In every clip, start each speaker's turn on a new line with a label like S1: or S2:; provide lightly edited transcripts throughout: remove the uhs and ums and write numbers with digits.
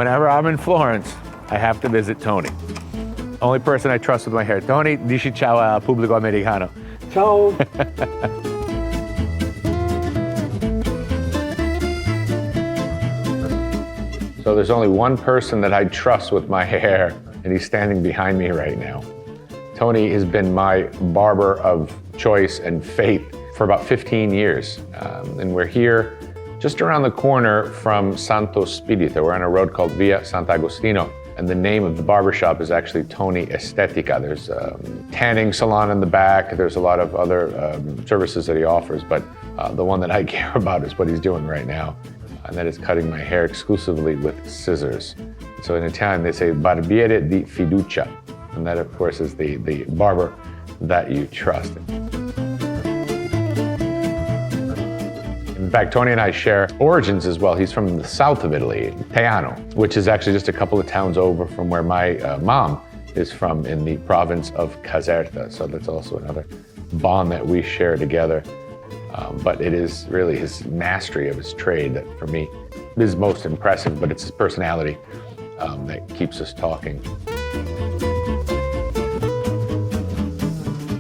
S1: Whenever I'm in Florence, I have to visit Tony. Only person I trust with my hair. Tony, dici ciao al pubblico americano.
S2: Ciao.
S1: So there's only one person that I trust with my hair, and he's standing behind me right now. Tony has been my barber of choice and fate for about 15 years. And we're here just around the corner from Santo Spirito. We're on a road called Via Sant'Agostino. And the name of the barbershop is actually Tony Estetica. There's a tanning salon in the back. There's a lot of other services that he offers, but the one that I care about is what he's doing right now. And that is cutting my hair exclusively with scissors. So in Italian, they say barbiere di fiducia. And that, of course, is the barber that you trust. In fact, Tony and I share origins as well. He's from the south of Italy, Teano, which is actually just a couple of towns over from where my mom is from in the province of Caserta. So that's also another bond that we share together. But it is really his mastery of his trade that, for me, is most impressive, but it's his personality that keeps us talking.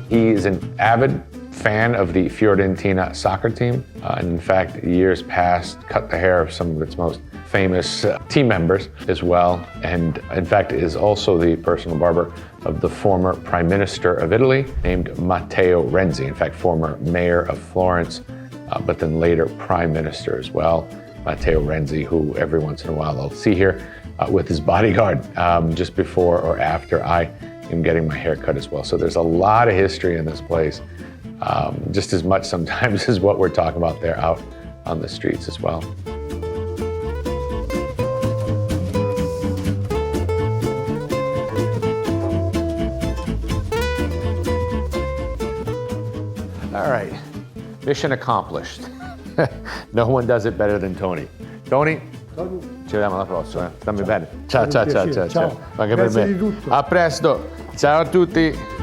S1: He is an avid fan of the Fiorentina soccer team, and in fact, years past, cut the hair of some of its most famous team members as well, and in fact is also the personal barber of the former Prime Minister of Italy, named Matteo Renzi, in fact, former mayor of Florence, but then later Prime Minister as well, Matteo Renzi, who every once in a while I'll see here with his bodyguard just before or after I am getting my hair cut as well. So there's a lot of history in this place, just as much sometimes as what we're talking about there out on the streets as well. All right, mission accomplished. No one does it better than Tony. Tony, ci vediamo alla prossima. Stammi bene. Ciao, ciao, ciao, ciao, ciao. Anche per me. A presto. Ciao a tutti.